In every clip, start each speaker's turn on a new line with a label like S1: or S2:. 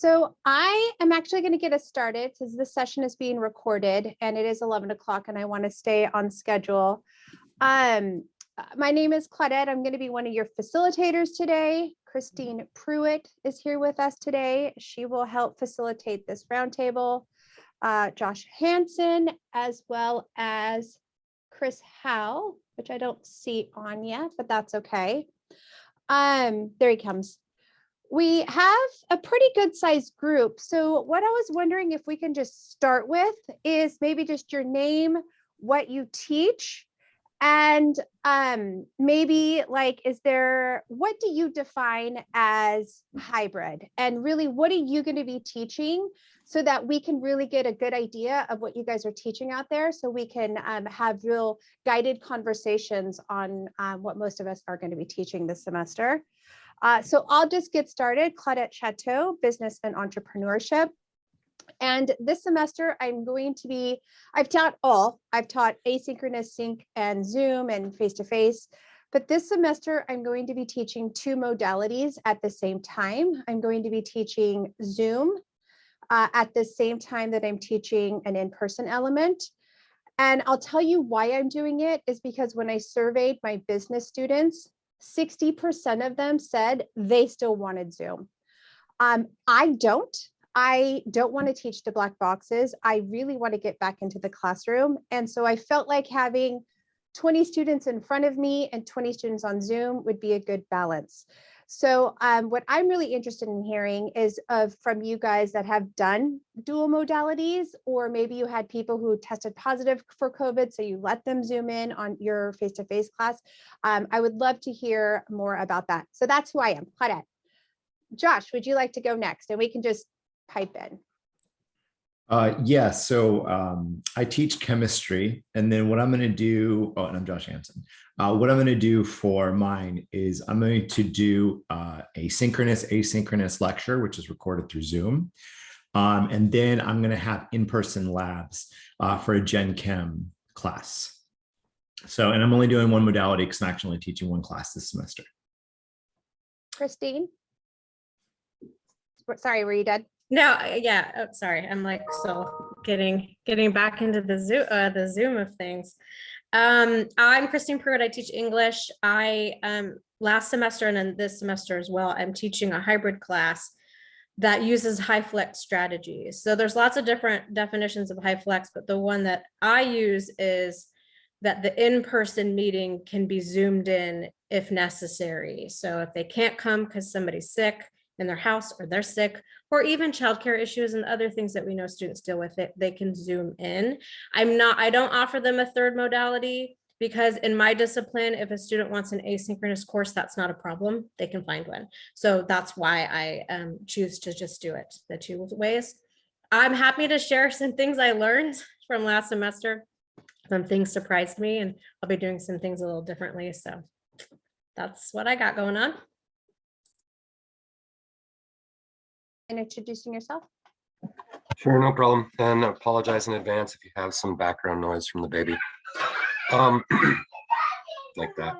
S1: So I am actually going to get us started because this session is being recorded and it is 11 o'clock and I want to stay on schedule. My name is Claudette. I'm going to be one of your facilitators today. Christine Pruitt is here with us today. She will help facilitate this roundtable. Josh Hansen, as well as Chris Howe, which I don't see on yet, but that's okay. There he comes. We have a pretty good sized group. So what I was wondering if we can just start with is maybe just your name, what you teach, and maybe like, what do you define as hybrid? And really, what are you going to be teaching so that we can really get a good idea of what you guys are teaching out there so we can have real guided conversations on what most of us are going to be teaching this semester. So I'll just get started. Claudette Chateau, Business and Entrepreneurship. And this semester, I've taught asynchronous, sync, and Zoom and face-to-face. But this semester, I'm going to be teaching two modalities at the same time. I'm going to be teaching Zoom at the same time that I'm teaching an in-person element. And I'll tell you why I'm doing it is because when I surveyed my business students, 60% of them said they still wanted Zoom. I don't want to teach the black boxes. I really want to get back into the classroom. And so I felt like having 20 students in front of me and 20 students on Zoom would be a good balance. So what I'm really interested in hearing is from you guys that have done dual modalities, or maybe you had people who tested positive for COVID, so you let them Zoom in on your face-to-face class. I would love to hear more about that. So that's who I am, Claudette. Josh, would you like to go next? And we can just pipe in.
S2: Yeah, so I teach chemistry, and then what I'm going to do, and I'm Josh Hansen. What I'm going to do for mine is I'm going to do a synchronous, asynchronous lecture, which is recorded through Zoom. And then I'm going to have in-person labs for a Gen Chem class. So, and I'm only doing one modality because I'm actually teaching one class this semester.
S1: Christine? Sorry, were you done?
S3: No, yeah. Oh, sorry. I'm like still getting back into the Zoom of things. I'm Christine Pruitt. I teach English. I last semester and then this semester as well, I'm teaching a hybrid class that uses high flex strategies. So there's lots of different definitions of high flex, but the one that I use is that the in-person meeting can be zoomed in if necessary. So if they can't come because somebody's sick in their house or they're sick, or even childcare issues and other things that we know students deal with, they can Zoom in. I don't offer them a third modality because in my discipline, if a student wants an asynchronous course, that's not a problem. They can find one. So that's why I choose to just do it the two ways. I'm happy to share some things I learned from last semester. Some things surprised me, and I'll be doing some things a little differently. So that's what I got going on.
S1: And introducing yourself?
S4: Sure, no problem. And I apologize in advance if you have some background noise from the baby. Like that.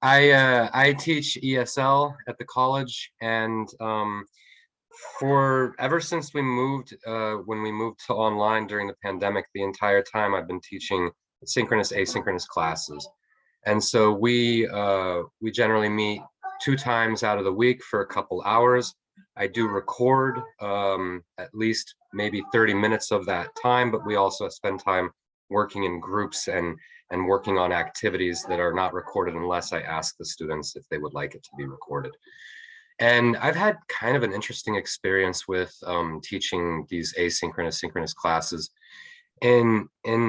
S4: I teach ESL at the college, and ever since we moved, when we moved to online during the pandemic, the entire time I've been teaching synchronous, asynchronous classes. And so we generally meet 2 times out of the week for a couple hours. I do record at least maybe 30 minutes of that time, but we also spend time working in groups and working on activities that are not recorded unless I ask the students if they would like it to be recorded. And I've had kind of an interesting experience with teaching these asynchronous, synchronous classes. In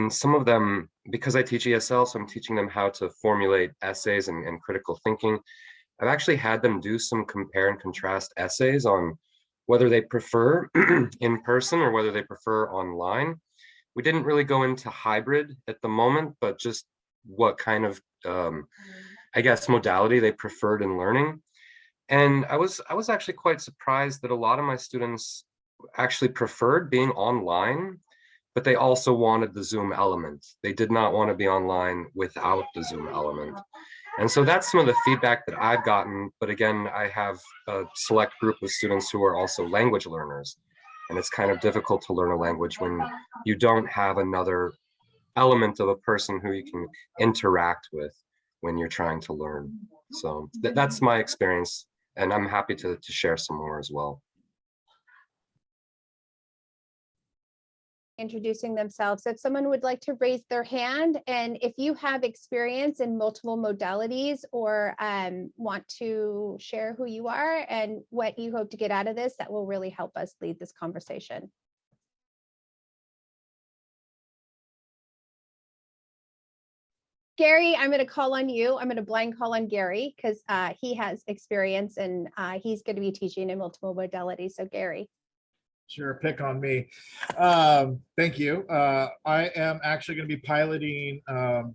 S4: some of them, because I teach ESL, so I'm teaching them how to formulate essays and critical thinking. I've actually had them do some compare and contrast essays on whether they prefer in person or whether they prefer online. We didn't really go into hybrid at the moment, but just what kind of, I guess, modality they preferred in learning. And I was actually quite surprised that a lot of my students actually preferred being online, but they also wanted the Zoom element. They did not want to be online without the Zoom element. And so that's some of the feedback that I've gotten. But again, I have a select group of students who are also language learners. And it's kind of difficult to learn a language when you don't have another element of a person who you can interact with when you're trying to learn. So that's my experience, and I'm happy to share some more as well.
S1: Introducing themselves. If someone would like to raise their hand, and if you have experience in multiple modalities or want to share who you are and what you hope to get out of this, that will really help us lead this conversation. Gary, I'm going to call on you. I'm going to blind call on Gary because he has experience and he's going to be teaching in multiple modalities. So Gary.
S5: Sure, pick on me. Thank you. I am actually going to be piloting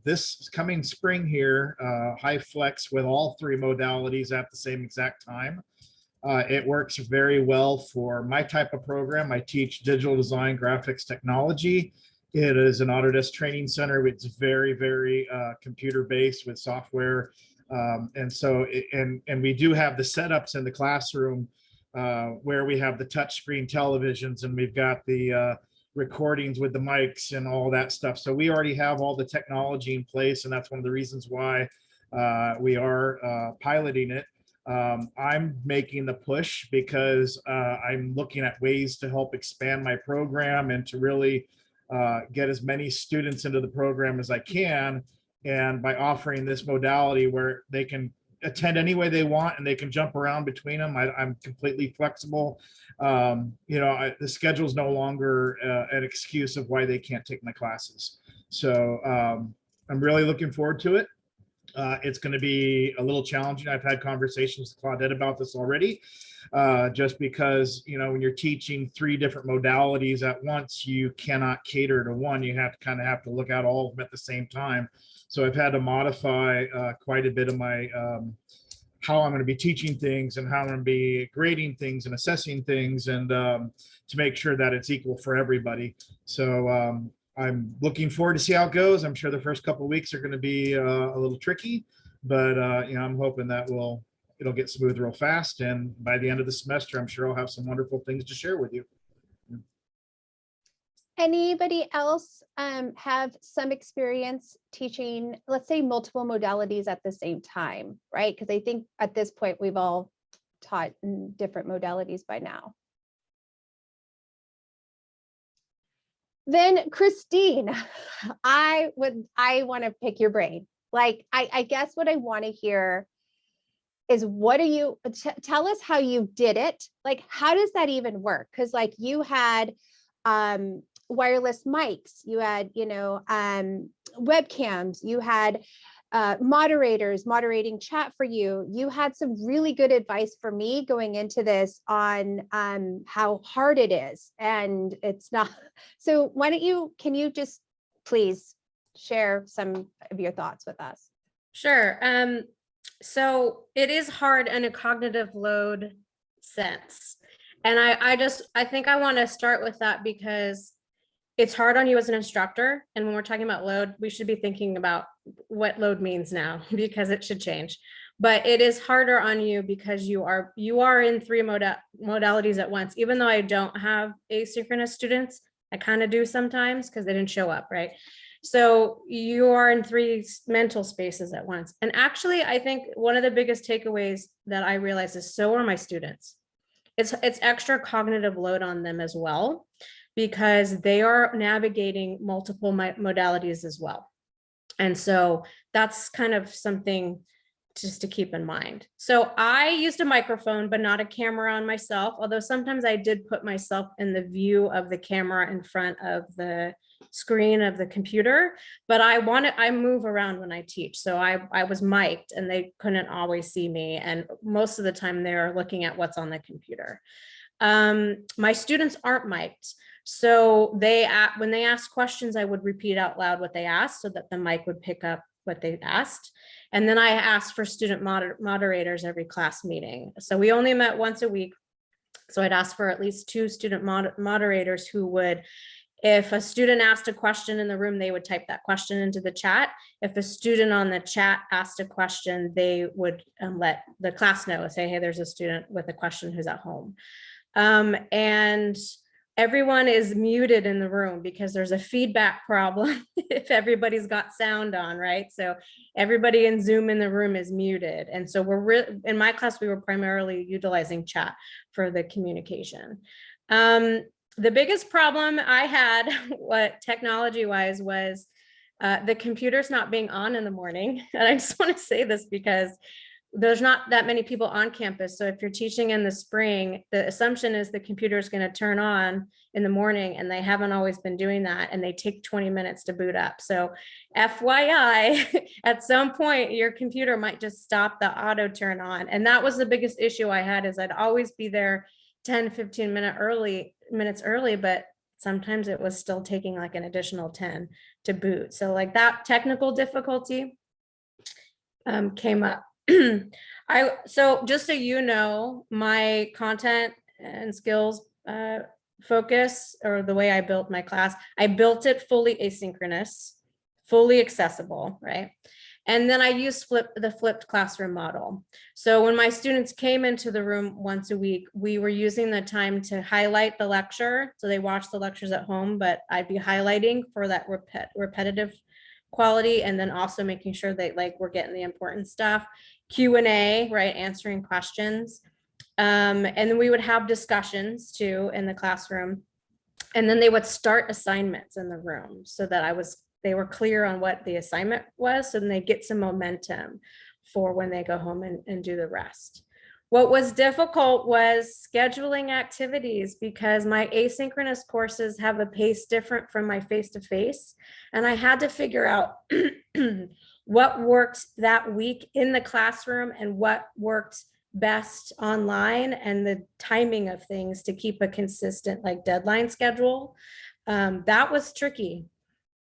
S5: this coming spring here, High Flex with all three modalities at the same exact time. It works very well for my type of program. I teach digital design, graphics, technology. It is an Autodesk training center. It's very, very computer-based with software. And we do have the setups in the classroom where we have the touchscreen televisions and we've got the recordings with the mics and all that stuff. So we already have all the technology in place, and that's one of the reasons why we are piloting it. I'm making the push because I'm looking at ways to help expand my program and to really get as many students into the program as I can. And by offering this modality where they can attend any way they want and they can jump around between them, I'm completely flexible. The schedule is no longer an excuse of why they can't take my classes. So I'm really looking forward to it. It's going to be a little challenging. I've had conversations with Claudette about this already, just because, when you're teaching three different modalities at once, you cannot cater to one. You have to look at all of them at the same time. So I've had to modify quite a bit of my how I'm going to be teaching things and how I'm going to be grading things and assessing things, and to make sure that it's equal for everybody. So I'm looking forward to see how it goes. I'm sure the first couple of weeks are going to be a little tricky, but I'm hoping that it'll get smooth real fast. And by the end of the semester, I'm sure I'll have some wonderful things to share with you.
S1: Anybody else have some experience teaching, let's say, multiple modalities at the same time, right? Because I think at this point, we've all taught in different modalities by now. Then Christine, I want to pick your brain. Like, I guess what I want to hear is tell us how you did it. Like, how does that even work? Because like you had wireless mics, you had, webcams, you had moderators moderating chat for you. You had some really good advice for me going into this on how hard it is, and it's not. So can you just please share some of your thoughts with us?
S3: Sure. So it is hard in a cognitive load sense. And I think I want to start with that because it's hard on you as an instructor. And when we're talking about load, we should be thinking about what load means now, because it should change. But it is harder on you because you are in three modalities at once. Even though I don't have asynchronous students, I kind of do sometimes because they didn't show up, right? So you are in three mental spaces at once. And actually, I think one of the biggest takeaways that I realize is so are my students. It's extra cognitive load on them as well, because they are navigating multiple modalities as well. And so that's kind of something just to keep in mind. So I used a microphone, but not a camera on myself, although sometimes I did put myself in the view of the camera in front of the screen of the computer, but I move around when I teach. So I was mic'd and they couldn't always see me. And most of the time they're looking at what's on the computer. My students aren't mic'd. So when they asked questions, I would repeat out loud what they asked so that the mic would pick up what they asked. And then I asked for student moderators every class meeting. So we only met once a week. So I'd ask for at least 2 student moderators who would If a student asked a question in the room, they would type that question into the chat. If a student on the chat asked a question, they would let the class know, say, hey, there's a student with a question who's at home. And everyone is muted in the room because there's a feedback problem if everybody's got sound on, right? So everybody in Zoom in the room is muted. And so in my class, we were primarily utilizing chat for the communication. The biggest problem I had, what technology-wise, was the computers not being on in the morning. And I just want to say this because there's not that many people on campus. So if you're teaching in the spring, the assumption is the computer is going to turn on in the morning, and they haven't always been doing that. And they take 20 minutes to boot up. So FYI, at some point, your computer might just stop the auto turn on. And that was the biggest issue I had, is I'd always be there 10, 15 minutes early, but sometimes it was still taking like an additional 10 to boot. So like that technical difficulty came up. So just so you know, my content and skills focus, or the way I built my class, I built it fully asynchronous, fully accessible, right? And then I used the flipped classroom model. So when my students came into the room once a week, we were using the time to highlight the lecture. So they watched the lectures at home, but I'd be highlighting for that repetitive quality, and then also making sure that like we're getting the important stuff. Q&A, right, answering questions. And then we would have discussions too in the classroom. And then they would start assignments in the room so that they were clear on what the assignment was, so then they get some momentum for when they go home and do the rest. What was difficult was scheduling activities, because my asynchronous courses have a pace different from my face-to-face. And I had to figure out what worked that week in the classroom and what worked best online, and the timing of things to keep a consistent like deadline schedule. That was tricky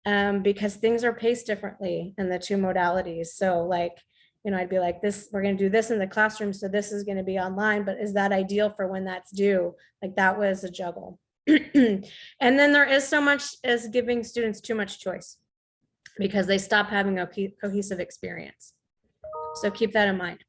S3: because things are paced differently in the two modalities. So like, you know, I'd be like, we're going to do this in the classroom, so this is going to be online, but is that ideal for when that's due? Like that was a juggle. And then there is so much as giving students too much choice, because they stop having a cohesive experience. So keep that in mind.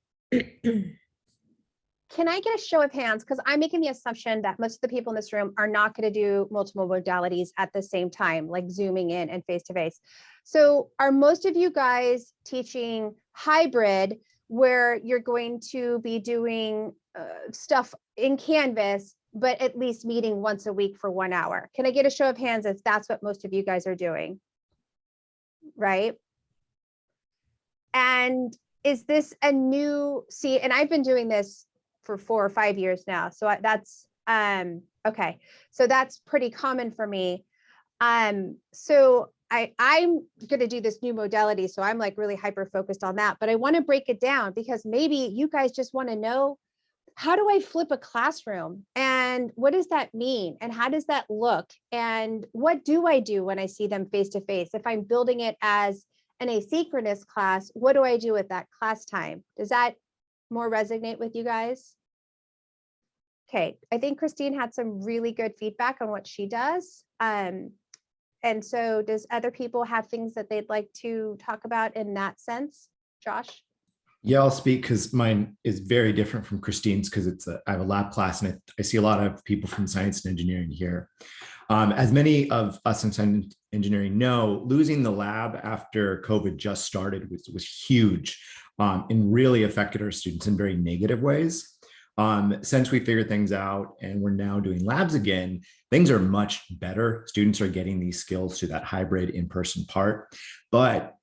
S1: Can I get a show of hands? Because I'm making the assumption that most of the people in this room are not going to do multiple modalities at the same time, like Zooming in and face-to-face. So are most of you guys teaching hybrid, where you're going to be doing stuff in Canvas, but at least meeting once a week for 1 hour? Can I get a show of hands if that's what most of you guys are doing? Right? And is this a new, and I've been doing this for 4 or 5 years now. So that's, okay. So that's pretty common for me. So I'm going to do this new modality. So I'm like really hyper focused on that, but I want to break it down, because maybe you guys just want to know, how do I flip a classroom, and what does that mean? And how does that look? And what do I do when I see them face to face? If I'm building it as an asynchronous class, what do I do with that class time? Does that more resonate with you guys? Okay, I think Christine had some really good feedback on what she does. And so does other people have things that they'd like to talk about in that sense? Josh?
S2: Yeah, I'll speak because mine is very different from Christine's, because I have a lab class, and I see a lot of people from science and engineering here. As many of us in science and engineering know, losing the lab after COVID just started was huge, and really affected our students in very negative ways. Since we figured things out and we're now doing labs again, things are much better. Students are getting these skills through that hybrid in-person part. But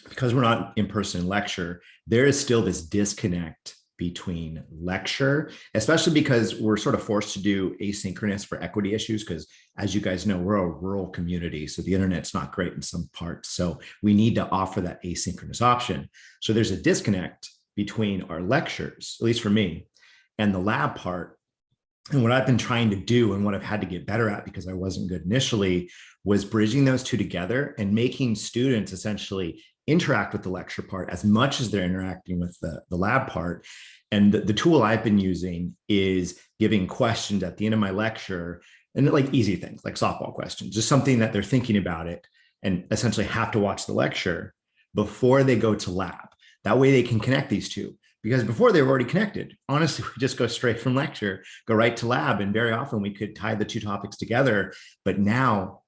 S2: because we're not in person lecture, there is still this disconnect between lecture, especially because we're sort of forced to do asynchronous for equity issues, because as you guys know, we're a rural community, so the internet's not great in some parts. So we need to offer that asynchronous option. So there's a disconnect between our lectures, at least for me, and the lab part. And what I've been trying to do, and what I've had to get better at because I wasn't good initially, was bridging those two together and making students essentially interact with the lecture part as much as they're interacting with the lab part. And the tool I've been using is giving questions at the end of my lecture and like easy things like softball questions, just something that they're thinking about it and essentially have to watch the lecture before they go to lab. That way they can connect these two, because before they were already connected. Honestly, we just go straight from lecture, go right to lab. And very often we could tie the two topics together. But now,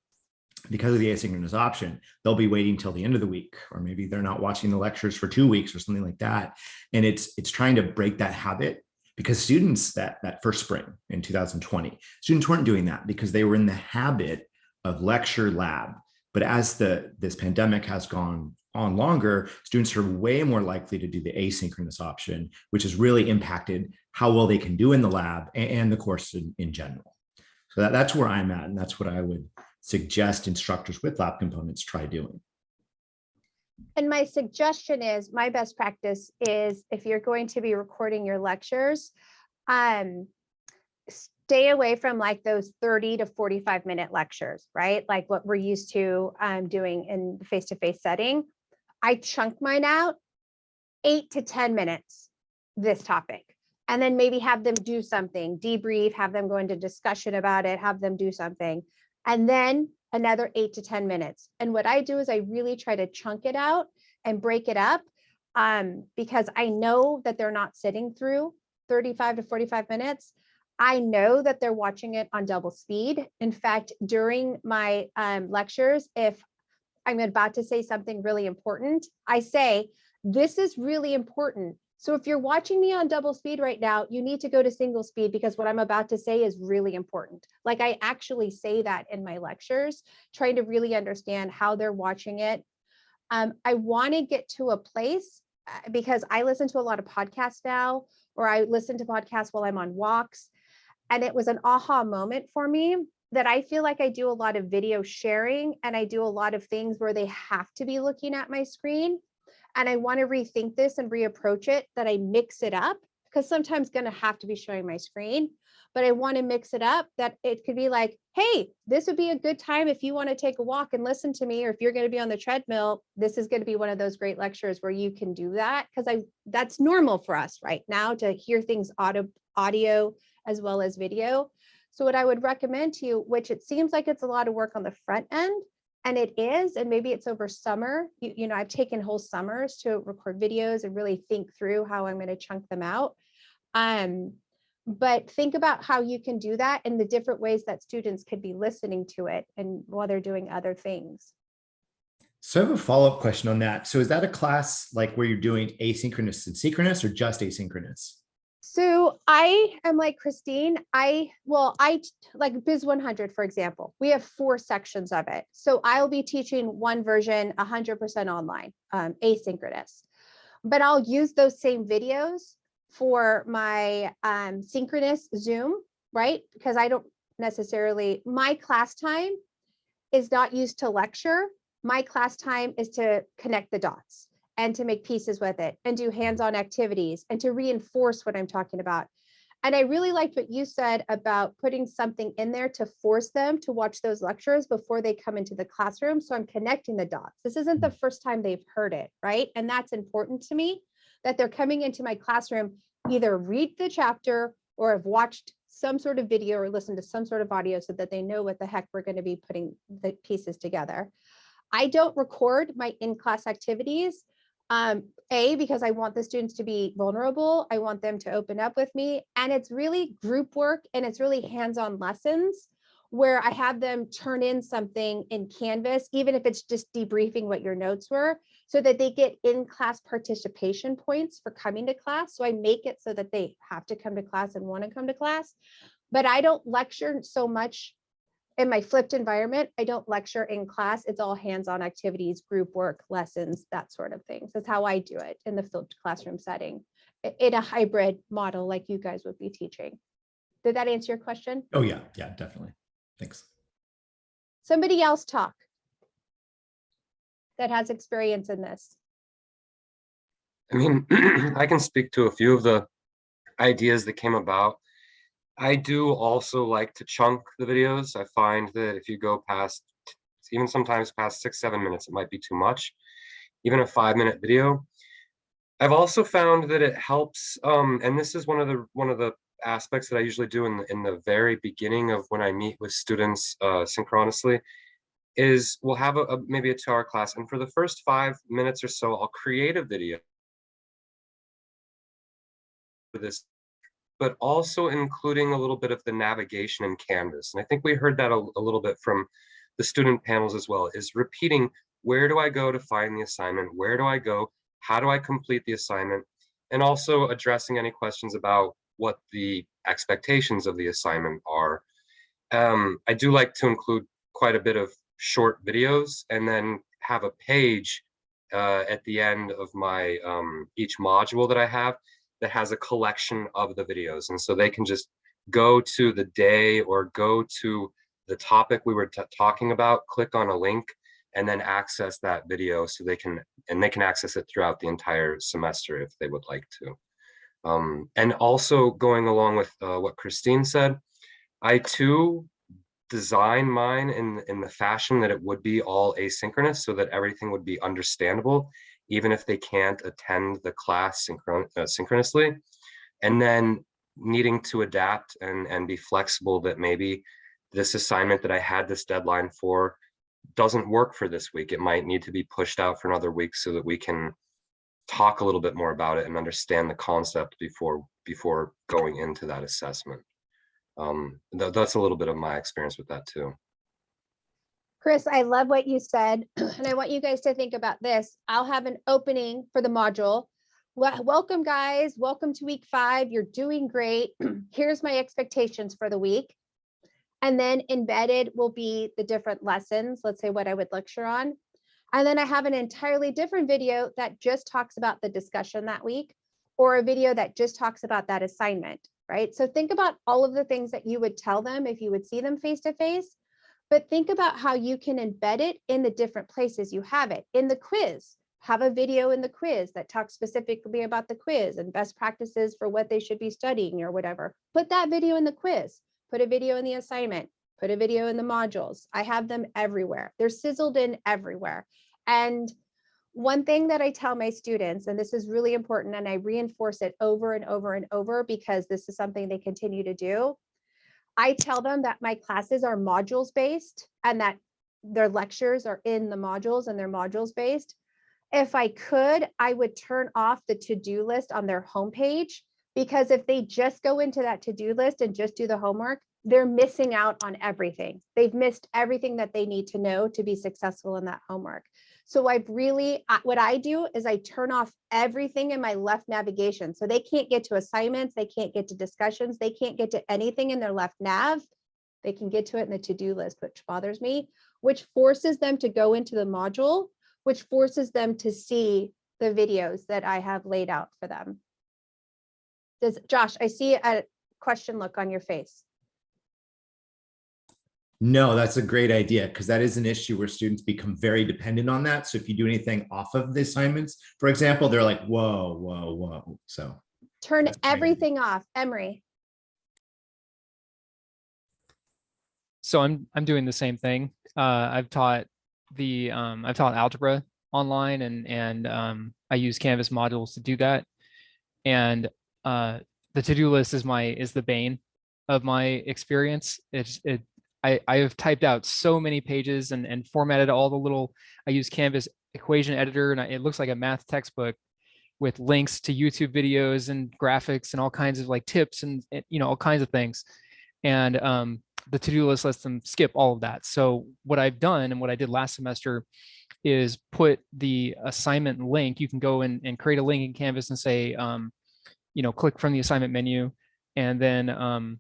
S2: because of the asynchronous option, they'll be waiting till the end of the week, or maybe they're not watching the lectures for 2 weeks or something like that. And it's trying to break that habit, because students that first spring in 2020, students weren't doing that because they were in the habit of lecture lab. But as this pandemic has gone on longer, students are way more likely to do the asynchronous option, which has really impacted how well they can do in the lab and the course in general. So that's where I'm at, and that's what I would suggest instructors with lab components try doing.
S1: And my suggestion is, my best practice is, if you're going to be recording your lectures, stay away from like those 30 to 45-minute lectures, right? Like what we're used to doing in the face-to-face setting. I chunk mine out 8 to 10 minutes, this topic, and then maybe have them do something, debrief, have them go into discussion about it, have them do something, and then another 8 to 10 minutes. And what I do is I really try to chunk it out and break it up, because I know that they're not sitting through 35 to 45 minutes. I know that they're watching it on double speed. In fact, during my lectures, if I'm about to say something really important, I say, this is really important. So if you're watching me on double speed right now, you need to go to single speed, because what I'm about to say is really important. Like, I actually say that in my lectures, trying to really understand how they're watching it. I want to get to a place, because I listen to a lot of podcasts now, or I listen to podcasts while I'm on walks. And it was an aha moment for me that I feel like I do a lot of video sharing, and I do a lot of things where they have to be looking at my screen. And I want to rethink this and reapproach it, that I mix it up, because sometimes going to have to be showing my screen, but I want to mix it up, that it could be like, hey, this would be a good time if you want to take a walk and listen to me, or if you're going to be on the treadmill, this is going to be one of those great lectures where you can do that, because that's normal for us right now to hear things audio as well as video. So what I would recommend to you, which it seems like it's a lot of work on the front end, and it is, and maybe it's over summer, you know, I've taken whole summers to record videos and really think through how I'm going to chunk them out. But think about how you can do that in the different ways that students could be listening to it and while they're doing other things.
S2: So I have a follow-up question on that. So is that a class like where you're doing asynchronous and synchronous, or just asynchronous?
S1: So I am like Christine. I like Biz 100, for example, we have 4 sections of it. So I'll be teaching one version 100% online, asynchronous, but I'll use those same videos for my synchronous Zoom, right? Because I don't necessarily, my class time is not used to lecture. My class time is to connect the dots and to make pieces with it and do hands-on activities and to reinforce what I'm talking about. And I really liked what you said about putting something in there to force them to watch those lectures before they come into the classroom. So I'm connecting the dots. This isn't the first time they've heard it, right? And that's important to me, that they're coming into my classroom, either read the chapter or have watched some sort of video or listened to some sort of audio, so that they know what the heck we're going to be putting the pieces together. I don't record my in-class activities. Because I want the students to be vulnerable. I want them to open up with me. And it's really group work, and it's really hands-on lessons where I have them turn in something in Canvas, even if it's just debriefing what your notes were, so that they get in-class participation points for coming to class. So I make it so that they have to come to class and want to come to class. But I don't lecture so much in my flipped environment. I don't lecture in class. It's all hands-on activities, group work, lessons, that sort of thing. So that's how I do it in the flipped classroom setting, in a hybrid model like you guys would be teaching. Did that answer your question?
S2: Oh yeah, definitely. Thanks.
S1: Somebody else talk that has experience in this.
S4: I mean, I can speak to a few of the ideas that came about. I do also like to chunk the videos. I find that if you go past, even sometimes past 6-7 minutes, it might be too much. Even a 5-minute video. I've also found that it helps, and this is one of the aspects that I usually do in the very beginning of when I meet with students synchronously is we'll have maybe a 2-hour class, and for the first 5 minutes or so, I'll create a video for this, but also including a little bit of the navigation in Canvas. And I think we heard that a little bit from the student panels as well, is repeating, where do I go to find the assignment? Where do I go? How do I complete the assignment? And also addressing any questions about what the expectations of the assignment are. I do like to include quite a bit of short videos and then have a page at the end of my each module that I have that has a collection of the videos. And so they can just go to the day or go to the topic we were talking about, click on a link, and then access that video so they can access it throughout the entire semester if they would like to. And also going along with what Christine said, I too design mine in the fashion that it would be all asynchronous so that everything would be understandable, even if they can't attend the class synchronously. And then needing to adapt and be flexible that maybe this assignment that I had this deadline for doesn't work for this week. It might need to be pushed out for another week so that we can talk a little bit more about it and understand the concept before going into that assessment. That's a little bit of my experience with that too.
S1: Chris, I love what you said, and I want you guys to think about this. I'll have an opening for the module. Welcome, guys. Welcome to week 5. You're doing great. Here's my expectations for the week. And then embedded will be the different lessons, let's say what I would lecture on. And then I have an entirely different video that just talks about the discussion that week, or a video that just talks about that assignment, right? So think about all of the things that you would tell them if you would see them face to face, but think about how you can embed it in the different places you have it. In the quiz, have a video in the quiz that talks specifically about the quiz and best practices for what they should be studying or whatever. Put that video in the quiz, put a video in the assignment, put a video in the modules. I have them everywhere. They're sizzled in everywhere. And one thing that I tell my students, and this is really important, and I reinforce it over and over and over because this is something they continue to do. I tell them that my classes are modules based and that their lectures are in the modules and they're modules based. If I could, I would turn off the to-do list on their homepage, because if they just go into that to-do list and just do the homework, they're missing out on everything. They've missed everything that they need to know to be successful in that homework. So what I do is I turn off everything in my left navigation. So they can't get to assignments, they can't get to discussions, they can't get to anything in their left nav. They can get to it in the to-do list, which bothers me, which forces them to go into the module, which forces them to see the videos that I have laid out for them. Josh, I see a question look on your face.
S2: No, that's a great idea, because that is an issue where students become very dependent on that. So if you do anything off of the assignments, for example, they're like, whoa, whoa, whoa. So
S1: turn everything off. Emery.
S6: So I'm doing the same thing. I've taught algebra online, and I use Canvas modules to do that. And the to-do list is the bane of my experience. I have typed out so many pages and formatted all the little, I use Canvas equation editor, and it looks like a math textbook with links to YouTube videos and graphics and all kinds of like tips and all kinds of things. And the to-do list lets them skip all of that. So what I've done and what I did last semester is put the assignment link. You can go and create a link in Canvas and say, click from the assignment menu, and then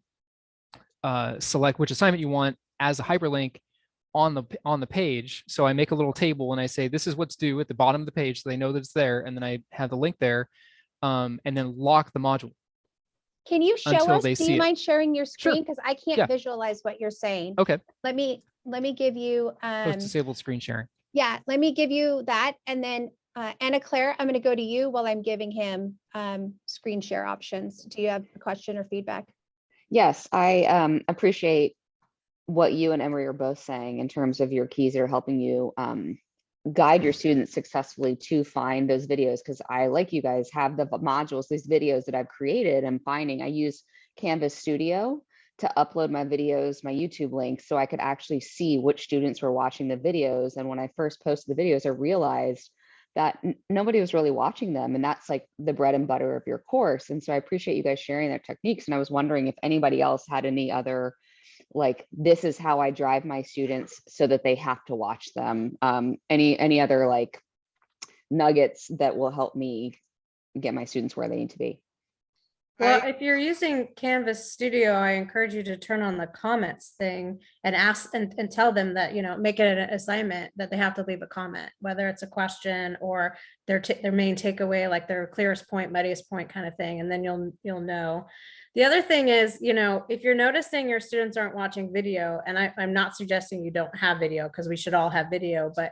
S6: select which assignment you want as a hyperlink on the page. So I make a little table and I say, this is what's due at the bottom of the page, so they know that it's there. And then I have the link there, and then lock the module.
S1: Can you show us? Do you mind sharing your screen? Because I can't visualize what you're saying.
S6: Okay.
S1: Let me give you
S6: Post disabled screen sharing.
S1: Yeah, let me give you that. And then Anna Claire, I'm going to go to you while I'm giving him screen share options. Do you have a question or feedback?
S7: Yes, I appreciate what you and Emery are both saying in terms of your keys that are helping you guide your students successfully to find those videos. Because I, like you guys, have the modules, these videos that I've created. I'm finding I use Canvas Studio to upload my videos, my YouTube links, so I could actually see which students were watching the videos. And when I first posted the videos, I realized that nobody was really watching them. And that's like the bread and butter of your course. And so I appreciate you guys sharing their techniques. And I was wondering if anybody else had any other, like, this is how I drive my students so that they have to watch them. Any other like nuggets that will help me get my students where they need to be.
S3: Well, if you're using Canvas Studio, I encourage you to turn on the comments thing and ask and tell them that, you know, make it an assignment that they have to leave a comment, whether it's a question or their main takeaway, like their clearest point, muddiest point kind of thing. And then you'll know. The other thing is, you know, if you're noticing your students aren't watching video, and I'm not suggesting you don't have video, because we should all have video, but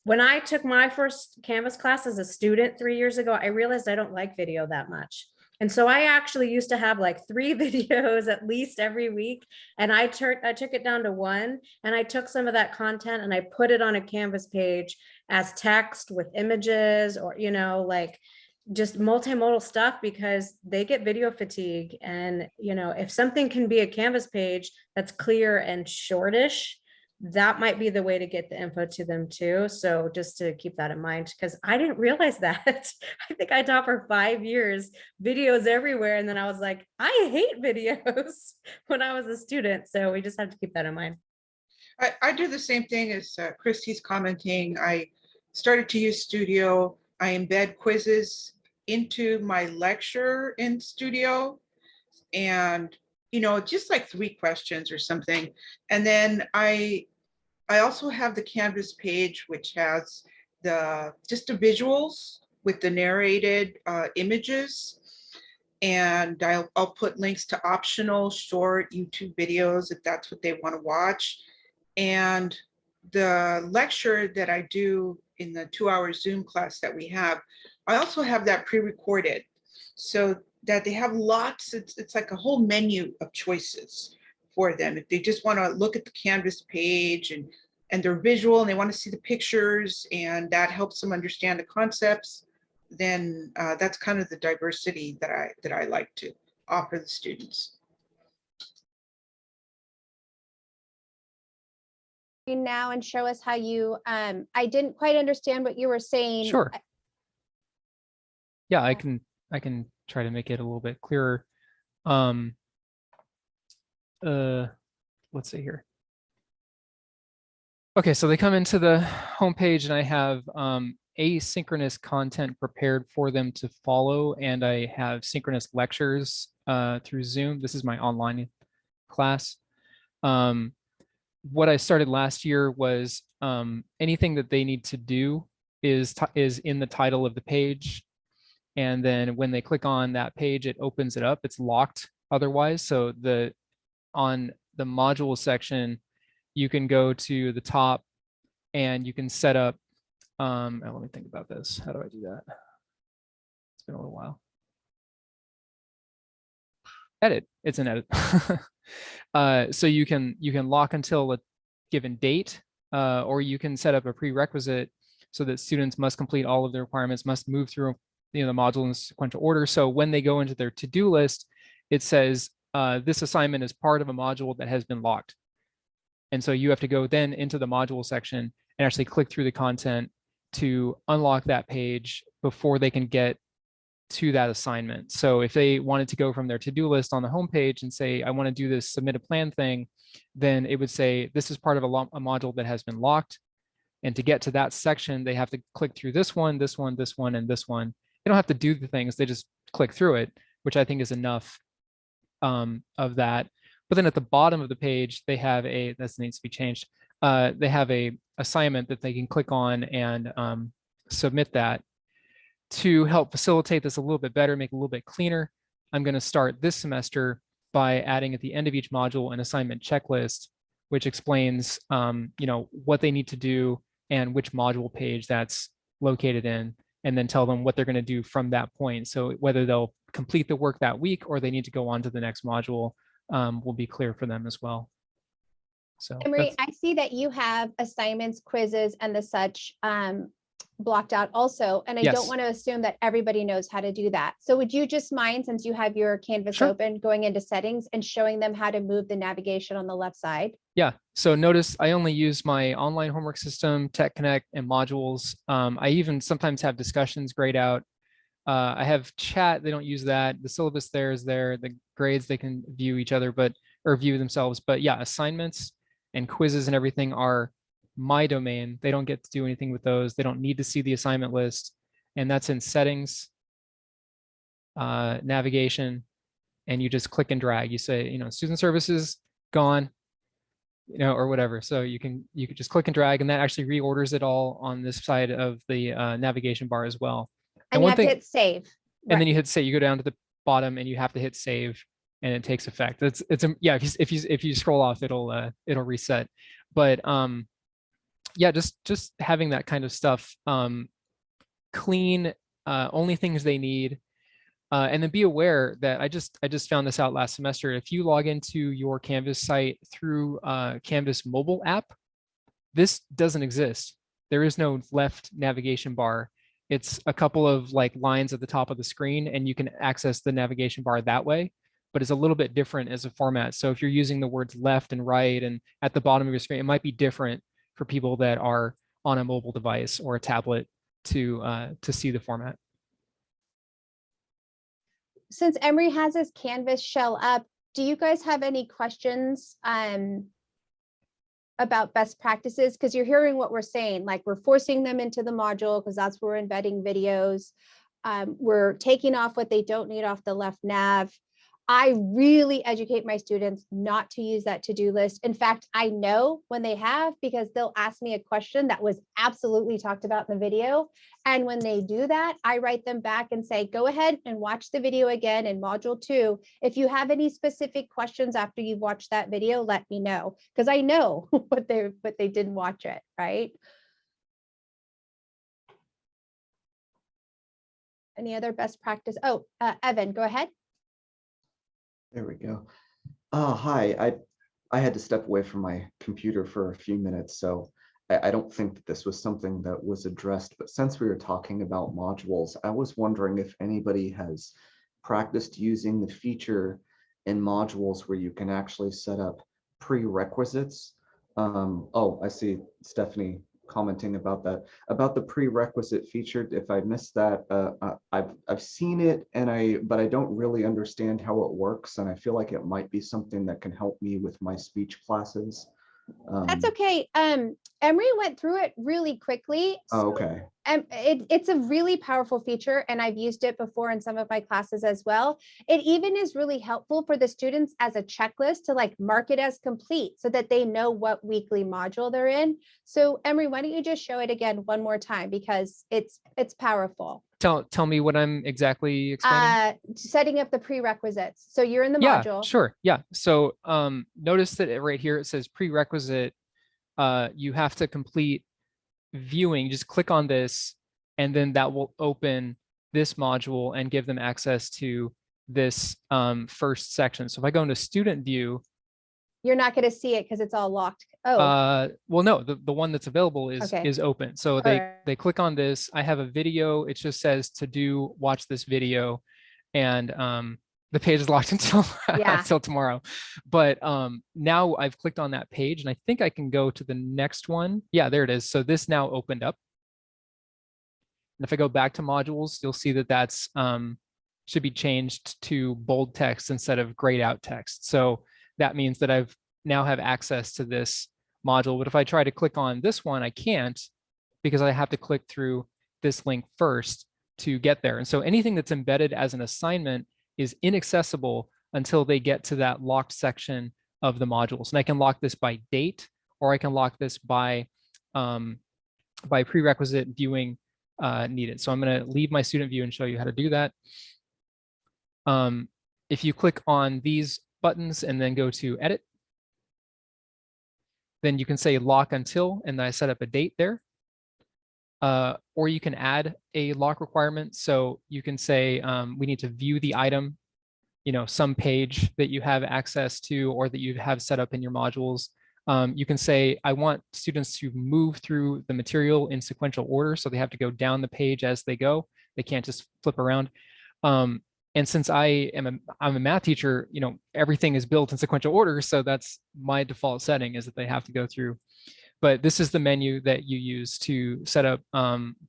S3: when I took my first Canvas class as a student 3 years ago, I realized I don't like video that much. And so I actually used to have like 3 videos at least every week. And I took it down to 1, and I took some of that content and I put it on a Canvas page as text with images, or, you know, like just multimodal stuff, because they get video fatigue. And, you know, if something can be a Canvas page that's clear and shortish, that might be the way to get the info to them too. So just to keep that in mind, because I didn't realize that. I think I taught for 5 years, videos everywhere. And then I was like, I hate videos when I was a student. So we just have to keep that in mind.
S8: I do the same thing as Christy's commenting. I started to use Studio. I embed quizzes into my lecture in Studio, and you know, just like 3 questions or something. And then I also have the Canvas page, which has just the visuals with the narrated images. And I'll put links to optional short YouTube videos if that's what they want to watch. And the lecture that I do in the 2-hour Zoom class that we have, I also have that pre-recorded, so that they have lots. It's like a whole menu of choices for them. If they just want to look at the Canvas page and they're visual and they want to see the pictures, and that helps them understand the concepts, then that's kind of the diversity that I like to offer the students.
S1: Now and show us how you, I didn't quite understand what you were saying.
S6: Sure. Yeah, I can try to make it a little bit clearer. Let's see here. Okay, so they come into the homepage and I have asynchronous content prepared for them to follow, and I have synchronous lectures through Zoom. This is my online class. What I started last year was anything that they need to do is in the title of the page. And then when they click on that page, it opens it up. It's locked otherwise. So on the module section, you can go to the top and you can set up, let me think about this. How do I do that? It's been a little while. Edit, it's an edit. So you can lock until a given date, or you can set up a prerequisite so that students must complete all of the requirements, must move through the module in sequential order. So when they go into their to-do list, it says this assignment is part of a module that has been locked. And so you have to go then into the module section and actually click through the content to unlock that page before they can get to that assignment. So if they wanted to go from their to-do list on the homepage and say, I want to do this submit a plan thing, then it would say, this is part of a module that has been locked. And to get to that section, they have to click through this one, this one, this one, and this one. They don't have to do the things, they just click through it, which I think is enough of that. But then at the bottom of the page, they have that needs to be changed. They have a assignment that they can click on and submit that. To help facilitate this a little bit better, make it a little bit cleaner, I'm going to start this semester by adding at the end of each module an assignment checklist, which explains what they need to do and which module page that's located in, and then tell them what they're going to do from that point. So whether they'll complete the work that week or they need to go on to the next module will be clear for them as well. So
S1: Emery, I see that you have assignments, quizzes, and the such blocked out also. And I don't
S6: Yes.
S1: want to assume that everybody knows how to do that. So would you just mind, since you have your Canvas
S6: Sure.
S1: open, going into settings and showing them how to move the navigation on the left side?
S6: Yeah, so notice I only use my online homework system, Tech Connect, and modules. I even sometimes have discussions grayed out. I have chat, they don't use that. The syllabus there is there, the grades, they can view each other, or view themselves. But yeah, assignments and quizzes and everything are my domain. They don't get to do anything with those. They don't need to see the assignment list. And that's in settings, navigation, and you just click and drag. You say, student services gone, or whatever. So you could just click and drag, and that actually reorders it all on this side of the navigation bar as well.
S1: And you have to hit save.
S6: And then you hit save, you go down to the bottom and you have to hit save and it takes effect. Yeah, if you scroll off, it'll reset. But yeah, just having that kind of stuff clean, only things they need. And then be aware that I just found this out last semester. If you log into your Canvas site through Canvas mobile app, this doesn't exist. There is no left navigation bar. It's a couple of lines at the top of the screen, and you can access the navigation bar that way, but it's a little bit different as a format. So if you're using the words left and right and at the bottom of your screen, it might be different for people that are on a mobile device or a tablet to see the format.
S1: Since Emory has his Canvas shell up, do you guys have any questions about best practices? Because you're hearing what we're saying, we're forcing them into the module because that's where we're embedding videos. We're taking off what they don't need off the left nav. I really educate my students not to use that to-do list. In fact, I know when they have, because they'll ask me a question that was absolutely talked about in the video. And when they do that, I write them back and say, go ahead and watch the video again in module 2. If you have any specific questions after you've watched that video, let me know, because I know what they didn't watch it, right? Any other best practice? Oh, Evan, go ahead.
S9: There we go. Hi, I had to step away from my computer for a few minutes, so I don't think that this was something that was addressed, but since we were talking about modules, I was wondering if anybody has practiced using the feature in modules where you can actually set up prerequisites. Oh, I see Stephanie commenting about that, about the prerequisite feature. If I missed that, I've seen it, but I don't really understand how it works, and I feel like it might be something that can help me with my speech classes.
S1: That's okay. Emory went through it really quickly.
S9: Oh, okay.
S1: It's a really powerful feature, and I've used it before in some of my classes as well. It even is really helpful for the students as a checklist to mark it as complete so that they know what weekly module they're in. So Emory, why don't you just show it again one more time, because it's powerful.
S6: Tell me what I'm exactly explaining.
S1: Setting up the prerequisites. So you're in the
S6: Yeah,
S1: module.
S6: sure. Yeah. So notice that right here it says prerequisite. You have to complete viewing. Just click on this, and then that will open this module and give them access to this first section. So if I go into student view,
S1: you're not going to see it because it's all locked. Oh,
S6: well, no, the one that's available is open. So they click on this. I have a video. It just says watch this video, and the page is locked until until tomorrow. But now I've clicked on that page, and I think I can go to the next one. Yeah, there it is. So this now opened up. And if I go back to modules, you'll see that that's should be changed to bold text instead of grayed out text. So that means that I've now have access to this module. But if I try to click on this one, I can't, because I have to click through this link first to get there. And so anything that's embedded as an assignment is inaccessible until they get to that locked section of the modules. And I can lock this by date, or I can lock this by prerequisite viewing needed. So I'm going to leave my student view and show you how to do that. If you click on these buttons and then go to edit, then you can say lock until, and then I set up a date there. Or you can add a lock requirement. So you can say we need to view the item, some page that you have access to or that you have set up in your modules You can say, I want students to move through the material in sequential order. So they have to go down the page as they go. They can't just flip around. And since I'm a math teacher, you know, everything is built in sequential order. So that's my default setting, is that they have to go through. But this is the menu that you use to set up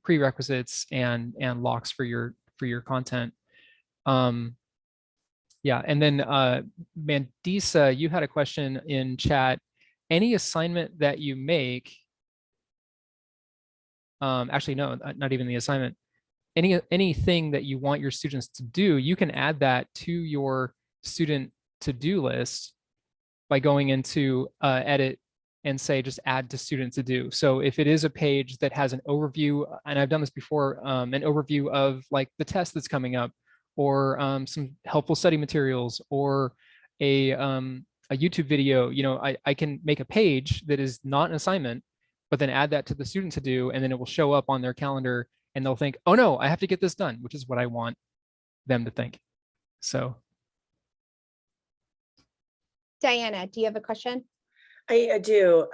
S6: prerequisites and locks for your content. Yeah, and then Mandisa, you had a question in chat. Any assignment that you make, actually, no, not even the assignment. Anything that you want your students to do, you can add that to your student to-do list by going into edit and say, just add to student to do. So if it is a page that has an overview, and I've done this before, an overview of like the test that's coming up, or some helpful study materials, or a YouTube video, you know, I can make a page that is not an assignment, but then add that to the student to do, and then it will show up on their calendar, and they'll think, oh no, I have to get this done, which is what I want them to think. So.
S1: Diana, do you have a question?
S10: I do.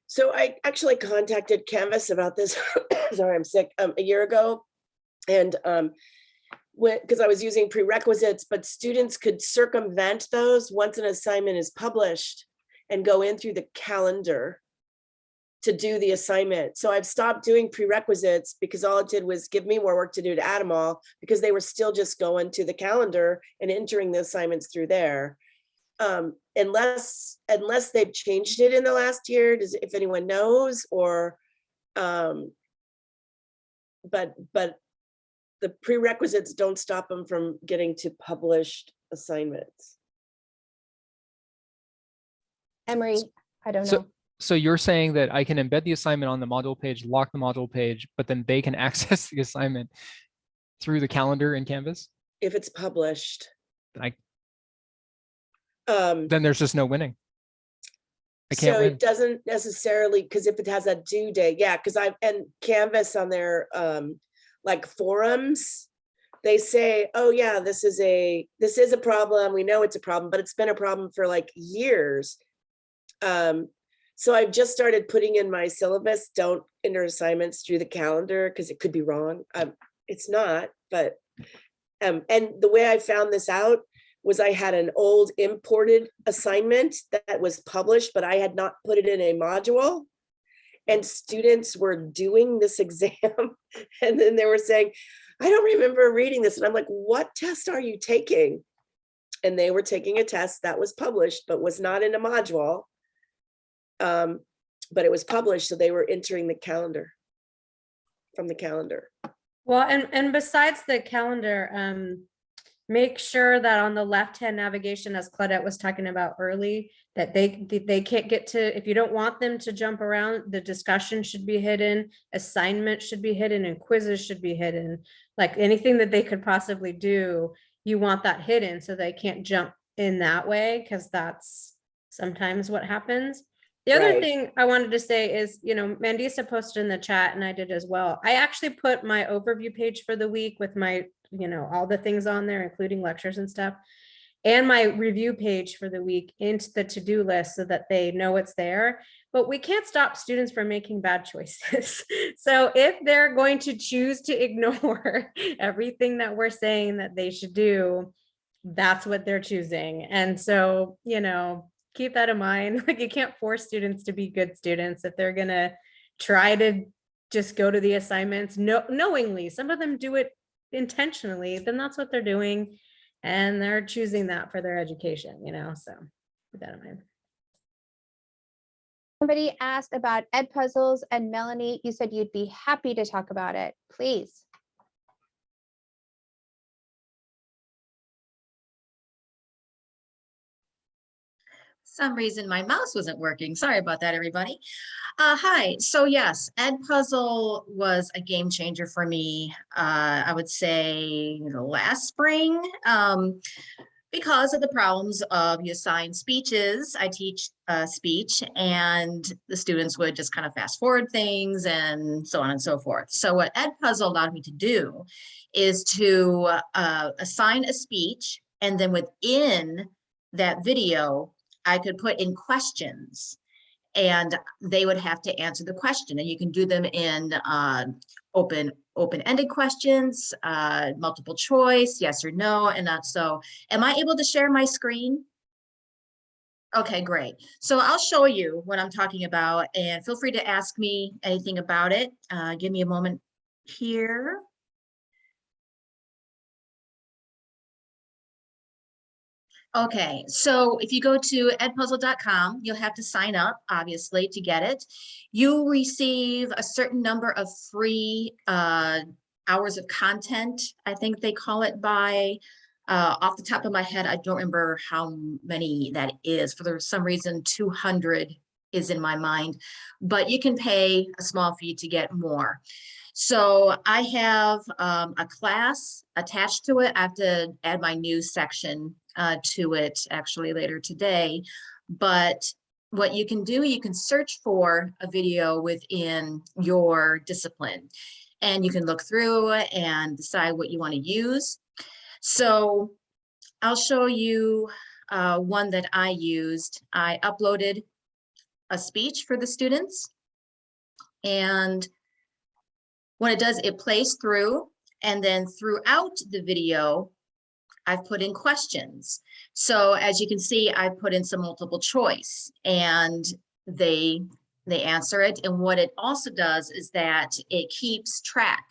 S10: So I actually contacted Canvas about this. Sorry, I'm sick. A year ago, and because I was using prerequisites, but students could circumvent those once an assignment is published and go in through the calendar to do the assignment. So I've stopped doing prerequisites because all it did was give me more work to do to add them all, because they were still just going to the calendar and entering the assignments through there. Unless they've changed it in the last year, if anyone knows, or but the prerequisites don't stop them from getting to published assignments.
S1: Emery, I don't know.
S6: So you're saying that I can embed the assignment on the module page, lock the module page, but then they can access the assignment through the calendar in Canvas?
S10: If it's published.
S6: Then there's just no winning. I can't
S10: so
S6: win.
S10: It doesn't necessarily, because if it has a due date, yeah, because and Canvas on their like forums, they say, oh yeah, this is a problem. We know it's a problem, but it's been a problem for like years. So I've just started putting in my syllabus, don't enter assignments through the calendar, because it could be wrong. It's not, but and the way I found this out was I had an old imported assignment that was published, but I had not put it in a module. And students were doing this exam. And then they were saying, I don't remember reading this. And I'm like, what test are you taking? And they were taking a test that was published, but was not in a module. But it was published. So they were entering the calendar from the calendar.
S3: Well, and besides the calendar, make sure that on the left-hand navigation, as Claudette was talking about early, that they can't get to, if you don't want them to jump around, the discussion should be hidden, assignment should be hidden, and quizzes should be hidden. Like anything that they could possibly do, you want that hidden so they can't jump in that way, because that's sometimes what happens. The other
S10: Right.
S3: thing I wanted to say is, you know, Mandisa posted in the chat, and I did as well. I actually put my overview page for the week with my, you know, all the things on there, including lectures and stuff, and my review page for the week into the to-do list so that they know it's there. But we can't stop students from making bad choices. So if they're going to choose to ignore everything that we're saying that they should do, that's what they're choosing. And so, you know, keep that in mind. Like, you can't force students to be good students if they're gonna try to just go to the assignments knowingly. Some of them do it intentionally, then that's what they're doing, and they're choosing that for their education, you know, so keep that in mind.
S1: Somebody asked about Ed Puzzles, and Melanie, you said you'd be happy to talk about it. Please.
S11: Some reason my mouse wasn't working. Sorry about that, everybody. Hi. So yes, Edpuzzle was a game changer for me. I would say last spring, because of the problems of you assign speeches. I teach speech, and the students would just kind of fast forward things and so on and so forth. So what Edpuzzle allowed me to do is to assign a speech, and then within that video, I could put in questions and they would have to answer the question, and you can do them in open-ended questions, multiple choice, yes or no. And so am I able to share my screen? Okay, great. So I'll show you what I'm talking about, and feel free to ask me anything about it. Give me a moment here. Okay, so if you go to edpuzzle.com, you'll have to sign up, obviously, to get it. You'll receive a certain number of free hours of content, I think they call it by, off the top of my head, I don't remember how many that is. For some reason, 200 is in my mind, but you can pay a small fee to get more. So I have a class attached to it. I have to add my news section to it actually later today. But what you can do, you can search for a video within your discipline, and you can look through and decide what you want to use. So I'll show you one that I used. I uploaded a speech for the students, and what it does, it plays through, and then throughout the video, I've put in questions. So as you can see, I put in some multiple choice, and they answer it. And what it also does is that it keeps track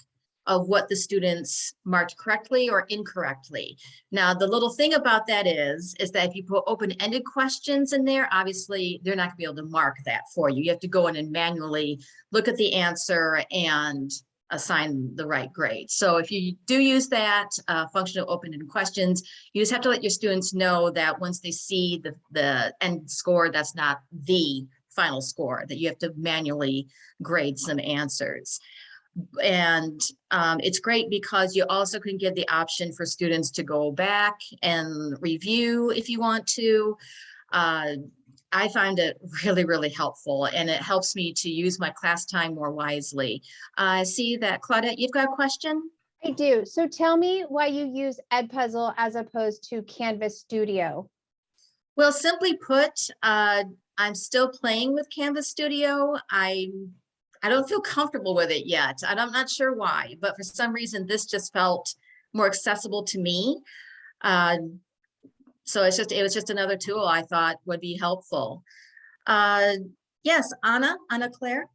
S11: of what the students marked correctly or incorrectly. Now, the little thing about that is that if you put open-ended questions in there, obviously they're not gonna be able to mark that for you. You have to go in and manually look at the answer and assign the right grade. So if you do use that function of open-ended questions, you just have to let your students know that once they see the end score, that's not the final score, that you have to manually grade some answers. And it's great because you also can give the option for students to go back and review if you want to. I find it really, really helpful, and it helps me to use my class time more wisely. I see that Claudette, you've got a question?
S1: I do. So tell me why you use Edpuzzle as opposed to Canvas Studio.
S11: Well, simply put, I'm still playing with Canvas Studio. I don't feel comfortable with it yet. And I'm not sure why, but for some reason, this just felt more accessible to me. So it was just another tool I thought would be helpful. Yes, Anna Claire.